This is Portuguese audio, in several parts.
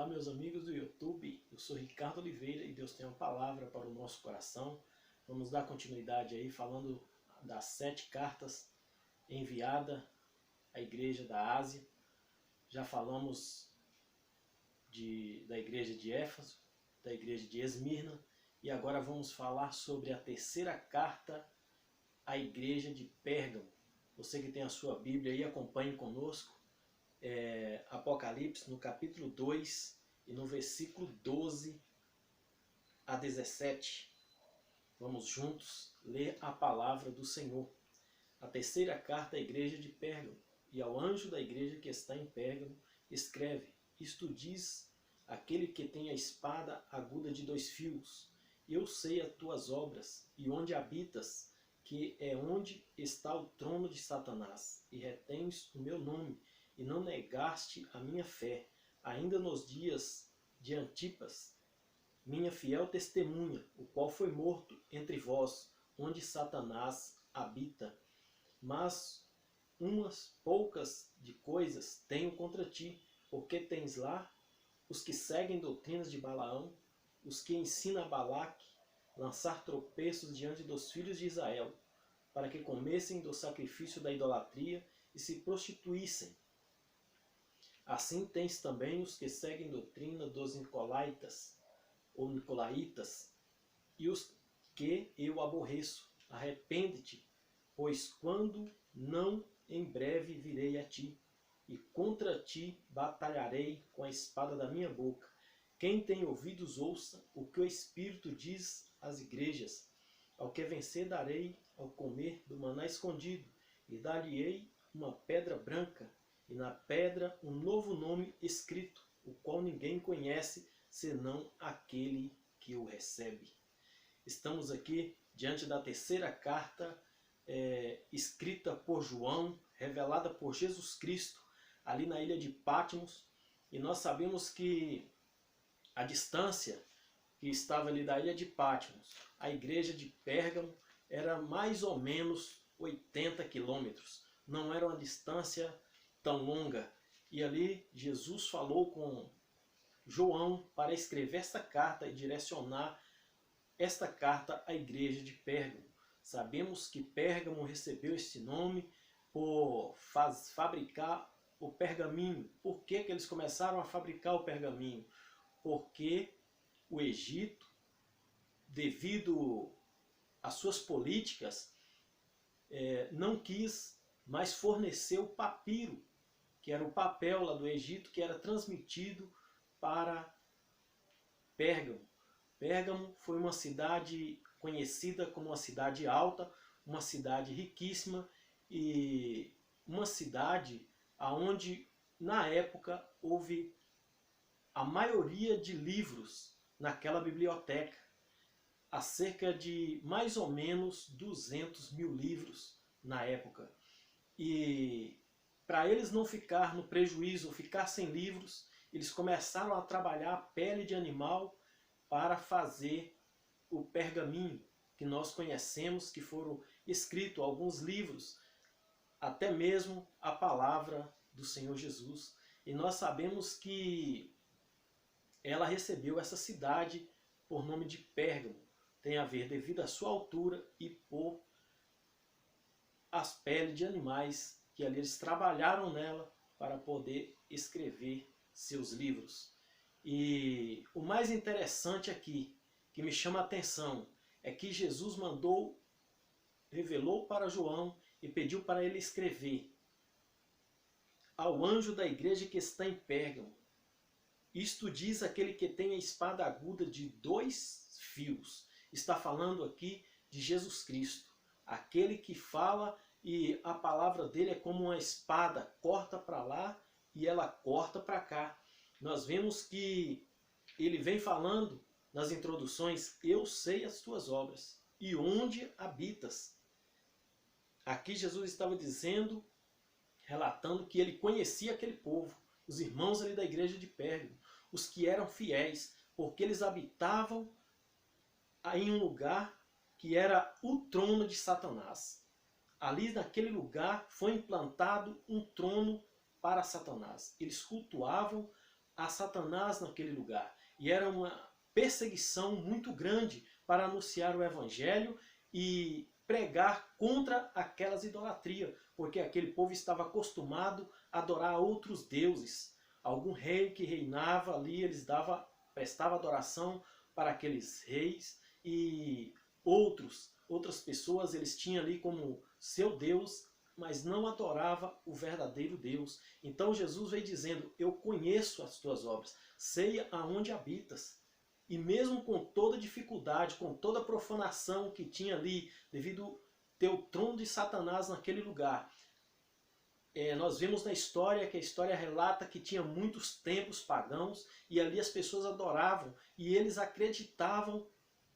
Olá, meus amigos do YouTube, eu sou Ricardo Oliveira e Deus tem uma palavra para o nosso coração. Vamos dar continuidade aí falando das 7 cartas enviadas à igreja da Ásia. Já falamos da igreja de Éfeso, da igreja de Esmirna e agora vamos falar sobre a terceira carta à igreja de Pérgamo. Você que tem a sua Bíblia aí, acompanhe conosco. Apocalipse no capítulo 2 e no versículo 12 a 17. Vamos juntos ler a palavra do Senhor. A terceira carta à igreja de Pérgamo. E ao anjo da igreja que está em Pérgamo, escreve: Isto diz aquele que tem a espada aguda de 2 fios. Eu sei as tuas obras e onde habitas, que é onde está o trono de Satanás, e retens o meu nome, e não negaste a minha fé, ainda nos dias de Antipas, minha fiel testemunha, o qual foi morto entre vós, onde Satanás habita. Mas umas poucas de coisas tenho contra ti, porque tens lá os que seguem doutrinas de Balaão, os que ensinam a Balaque lançar tropeços diante dos filhos de Israel, para que comessem do sacrifício da idolatria e se prostituíssem. Assim tens também os que seguem doutrina dos Nicolaitas, ou Nicolaitas, e os que eu aborreço. Arrepende-te, pois quando não, em breve virei a ti, e contra ti batalharei com a espada da minha boca. Quem tem ouvidos ouça o que o Espírito diz às igrejas. Ao que vencer darei ao comer do maná escondido, e dar-lhe-ei uma pedra branca, e na pedra um novo nome escrito, o qual ninguém conhece, senão aquele que o recebe. Estamos aqui diante da terceira carta escrita por João, revelada por Jesus Cristo, ali na ilha de Patmos, e nós sabemos que a distância que estava ali da ilha de Patmos, a igreja de Pérgamo, era mais ou menos 80 quilômetros. Não era uma distância tão longa. E ali Jesus falou com João para escrever esta carta e direcionar esta carta à igreja de Pérgamo. Sabemos que Pérgamo recebeu este nome por fabricar o pergaminho. Por que eles começaram a fabricar o pergaminho? Porque o Egito, devido às suas políticas, não quis mais fornecer o papiro, que era o papel lá do Egito, que era transmitido para Pérgamo. Pérgamo foi uma cidade conhecida como uma cidade alta, uma cidade riquíssima e uma cidade onde, na época, houve a maioria de livros naquela biblioteca. Há cerca de mais ou menos 200 mil livros na época. E para eles não ficar no prejuízo, ficar sem livros, eles começaram a trabalhar a pele de animal para fazer o pergaminho que nós conhecemos, que foram escritos alguns livros, até mesmo a palavra do Senhor Jesus. E nós sabemos que ela recebeu essa cidade por nome de Pérgamo. Tem a ver devido à sua altura e por as peles de animais que ali eles trabalharam nela para poder escrever seus livros. E o mais interessante aqui, que me chama a atenção, é que Jesus revelou para João e pediu para ele escrever: ao anjo da igreja que está em Pérgamo, isto diz aquele que tem a espada aguda de 2 fios. Está falando aqui de Jesus Cristo, aquele que fala e a palavra dele é como uma espada, corta para lá e ela corta para cá. Nós vemos que ele vem falando nas introduções: eu sei as tuas obras e onde habitas. Aqui Jesus estava dizendo, relatando que ele conhecia aquele povo, os irmãos ali da igreja de Pérgamo, os que eram fiéis, porque eles habitavam em um lugar que era o trono de Satanás. Ali naquele lugar foi implantado um trono para Satanás. Eles cultuavam a Satanás naquele lugar. E era uma perseguição muito grande para anunciar o evangelho e pregar contra aquelas idolatrias, porque aquele povo estava acostumado a adorar outros deuses. Algum rei que reinava ali, eles prestavam adoração para aqueles reis, e outras pessoas eles tinham ali como seu Deus, mas não adorava o verdadeiro Deus. Então Jesus veio dizendo: eu conheço as tuas obras, sei aonde habitas. E mesmo com toda dificuldade, com toda profanação que tinha ali, devido ter o trono de Satanás naquele lugar, nós vemos na história, que a história relata que tinha muitos templos pagãos, e ali as pessoas adoravam, e eles acreditavam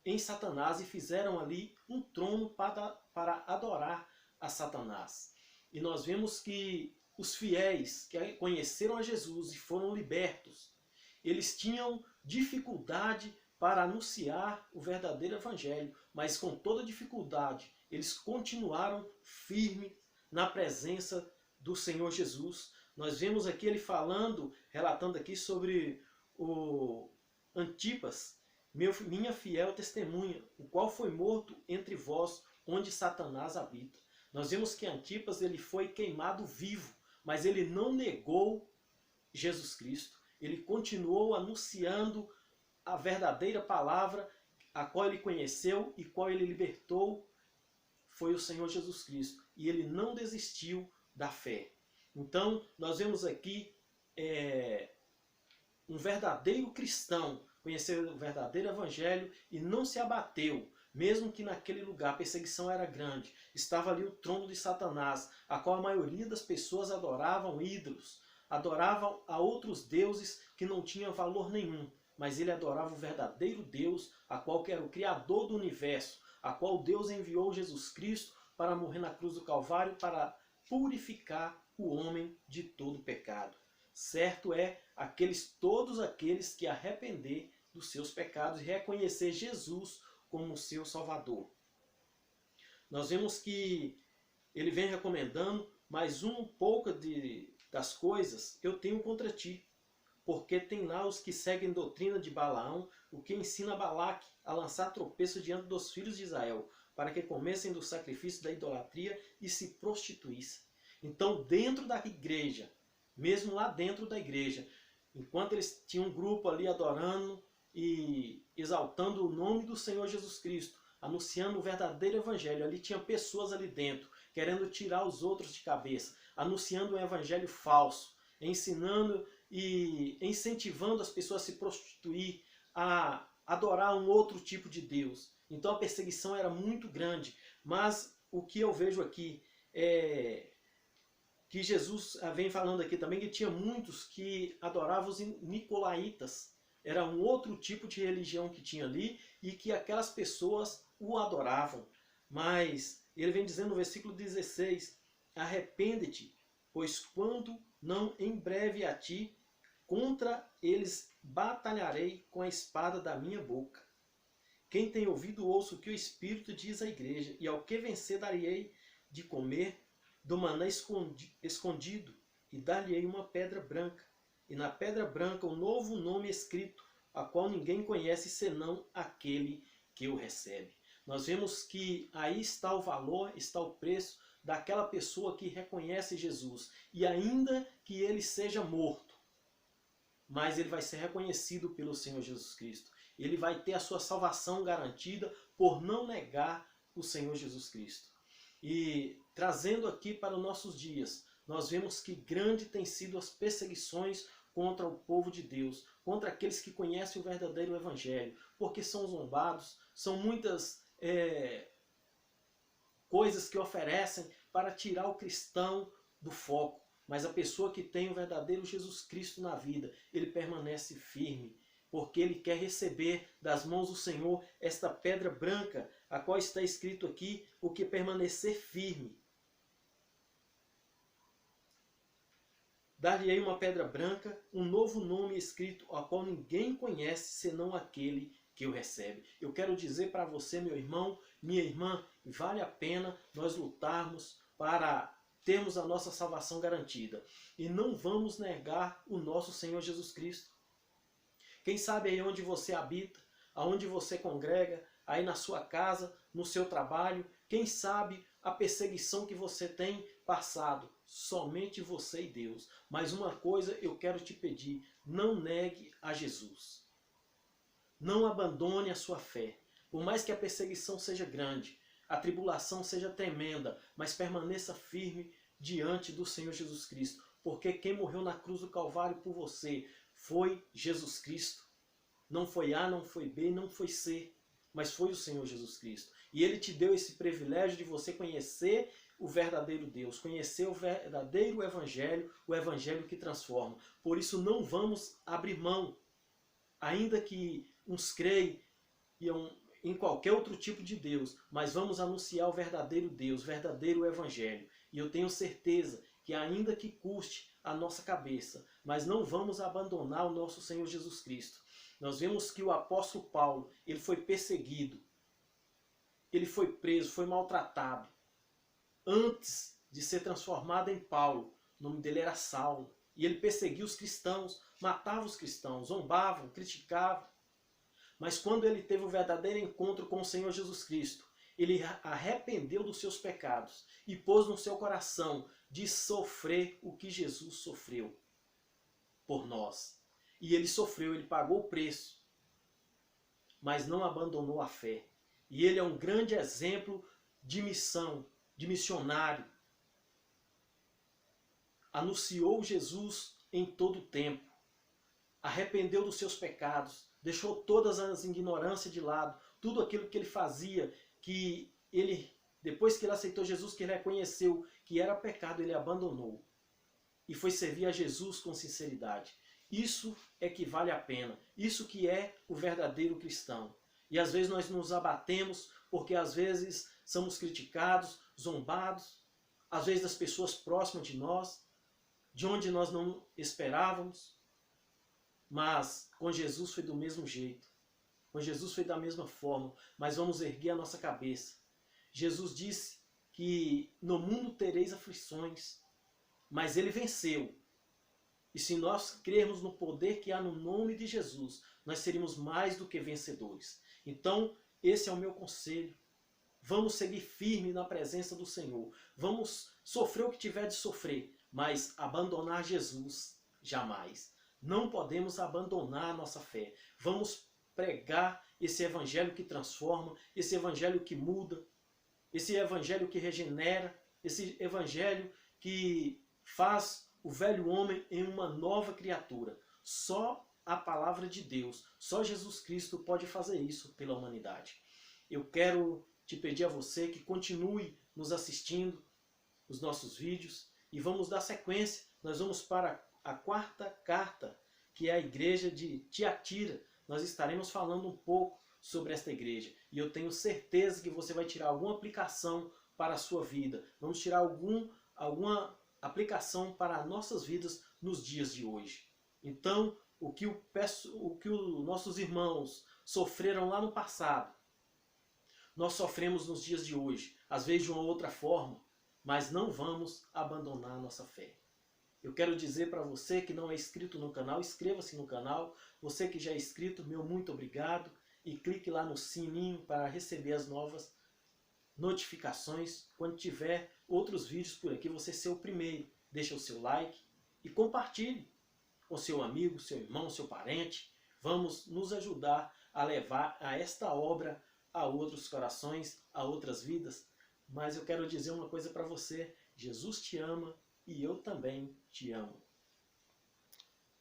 em Satanás e fizeram ali um trono para adorar a Satanás. E nós vemos que os fiéis que conheceram a Jesus e foram libertos, eles tinham dificuldade para anunciar o verdadeiro evangelho, mas com toda dificuldade eles continuaram firmes na presença do Senhor Jesus. Nós vemos aqui ele relatando aqui sobre o Antipas, minha fiel testemunha, o qual foi morto entre vós, onde Satanás habita. Nós vemos que Antipas ele foi queimado vivo, mas ele não negou Jesus Cristo. Ele continuou anunciando a verdadeira palavra, a qual ele conheceu e qual ele libertou, foi o Senhor Jesus Cristo. E ele não desistiu da fé. Então, nós vemos aqui um verdadeiro cristão conhecer o verdadeiro evangelho e não se abateu, mesmo que naquele lugar a perseguição era grande. Estava ali o trono de Satanás, a qual a maioria das pessoas adoravam ídolos, adoravam a outros deuses que não tinham valor nenhum, mas ele adorava o verdadeiro Deus, a qual que era o Criador do universo, a qual Deus enviou Jesus Cristo para morrer na cruz do Calvário para purificar o homem de todo pecado. Certo é todos aqueles que arrepender dos seus pecados e reconhecer Jesus como seu Salvador. Nós vemos que ele vem recomendando, mas um pouco das coisas eu tenho contra ti, porque tem lá os que seguem doutrina de Balaão, o que ensina Balaque a lançar tropeço diante dos filhos de Israel, para que comessem do sacrifício da idolatria e se prostituíssem. Então, dentro da igreja, mesmo lá dentro da igreja, enquanto eles tinham um grupo ali adorando e exaltando o nome do Senhor Jesus Cristo, anunciando o verdadeiro evangelho, ali tinha pessoas ali dentro, querendo tirar os outros de cabeça, anunciando um evangelho falso, ensinando e incentivando as pessoas a se prostituir, a adorar um outro tipo de Deus. Então a perseguição era muito grande, mas o que eu vejo aqui é que Jesus vem falando aqui também que tinha muitos que adoravam os nicolaítas. Era um outro tipo de religião que tinha ali e que aquelas pessoas o adoravam. Mas ele vem dizendo no versículo 16, arrepende-te, pois quando não em breve a ti, contra eles batalharei com a espada da minha boca. Quem tem ouvido, ouça o que o Espírito diz à igreja, e ao que vencer darei de comer do maná escondido, e dar-lhe-ei uma pedra branca, e na pedra branca um novo nome escrito, a qual ninguém conhece senão aquele que o recebe. Nós vemos que aí está o valor, está o preço daquela pessoa que reconhece Jesus, e ainda que ele seja morto, mas ele vai ser reconhecido pelo Senhor Jesus Cristo. Ele vai ter a sua salvação garantida por não negar o Senhor Jesus Cristo. E trazendo aqui para os nossos dias, nós vemos que grande tem sido as perseguições contra o povo de Deus, contra aqueles que conhecem o verdadeiro evangelho, porque são zombados, são muitas coisas que oferecem para tirar o cristão do foco. Mas a pessoa que tem o verdadeiro Jesus Cristo na vida, ele permanece firme, porque ele quer receber das mãos do Senhor esta pedra branca, a qual está escrito aqui, o que permanecer firme. Dar-lhe-ei uma pedra branca, um novo nome escrito, a qual ninguém conhece, senão aquele que o recebe. Eu quero dizer para você, meu irmão, minha irmã, vale a pena nós lutarmos para termos a nossa salvação garantida. E não vamos negar o nosso Senhor Jesus Cristo. Quem sabe aí onde você habita, aonde você congrega, aí na sua casa, no seu trabalho, quem sabe a perseguição que você tem passado, somente você e Deus. Mas uma coisa eu quero te pedir, não negue a Jesus. Não abandone a sua fé. Por mais que a perseguição seja grande, a tribulação seja tremenda, mas permaneça firme diante do Senhor Jesus Cristo. Porque quem morreu na cruz do Calvário por você foi Jesus Cristo. Não foi A, não foi B, não foi C, mas foi o Senhor Jesus Cristo. E Ele te deu esse privilégio de você conhecer o verdadeiro Deus, conhecer o verdadeiro Evangelho, o Evangelho que transforma. Por isso não vamos abrir mão, ainda que uns creiam em qualquer outro tipo de Deus, mas vamos anunciar o verdadeiro Deus, o verdadeiro Evangelho. E eu tenho certeza que ainda que custe a nossa cabeça, mas não vamos abandonar o nosso Senhor Jesus Cristo. Nós vemos que o apóstolo Paulo, ele foi perseguido, ele foi preso, foi maltratado. Antes de ser transformado em Paulo, o nome dele era Saulo, e ele perseguia os cristãos, matava os cristãos, zombava, criticava. Mas quando ele teve o verdadeiro encontro com o Senhor Jesus Cristo, ele arrependeu dos seus pecados e pôs no seu coração de sofrer o que Jesus sofreu por nós. E ele sofreu, ele pagou o preço, mas não abandonou a fé. E ele é um grande exemplo de missão, de missionário. Anunciou Jesus em todo o tempo. Arrependeu dos seus pecados, deixou todas as ignorâncias de lado, tudo aquilo que ele fazia, que ele, depois que ele aceitou Jesus, que ele reconheceu que era pecado, ele abandonou. E foi servir a Jesus com sinceridade. Isso é que vale a pena. Isso que é o verdadeiro cristão. E às vezes nós nos abatemos porque às vezes somos criticados, zombados, às vezes das pessoas próximas de nós, de onde nós não esperávamos. Mas com Jesus foi do mesmo jeito. Com Jesus foi da mesma forma. Mas vamos erguer a nossa cabeça. Jesus disse que no mundo tereis aflições, mas ele venceu. E se nós crermos no poder que há no nome de Jesus, nós seremos mais do que vencedores. Então, esse é o meu conselho. Vamos seguir firme na presença do Senhor. Vamos sofrer o que tiver de sofrer, mas abandonar Jesus jamais. Não podemos abandonar a nossa fé. Vamos pregar esse evangelho que transforma, esse evangelho que muda, esse evangelho que regenera, esse evangelho que faz o velho homem em uma nova criatura. Só a palavra de Deus, só Jesus Cristo pode fazer isso pela humanidade. Eu quero te pedir a você que continue nos assistindo os nossos vídeos e vamos dar sequência. Nós vamos para a quarta carta, que é a igreja de Tiatira. Nós estaremos falando um pouco sobre esta igreja e eu tenho certeza que você vai tirar alguma aplicação para a sua vida. Vamos tirar alguma aplicação para nossas vidas nos dias de hoje. Então, o que os nossos irmãos sofreram lá no passado, nós sofremos nos dias de hoje, às vezes de uma outra forma, mas não vamos abandonar a nossa fé. Eu quero dizer para você que não é inscrito no canal, inscreva-se no canal. Você que já é inscrito, meu muito obrigado. E clique lá no sininho para receber as novas notificações. Quando tiver outros vídeos por aqui, você ser o primeiro. Deixa o seu like e compartilhe com seu amigo, seu irmão, seu parente. Vamos nos ajudar a levar a esta obra a outros corações, a outras vidas. Mas eu quero dizer uma coisa para você. Jesus te ama e eu também te amo.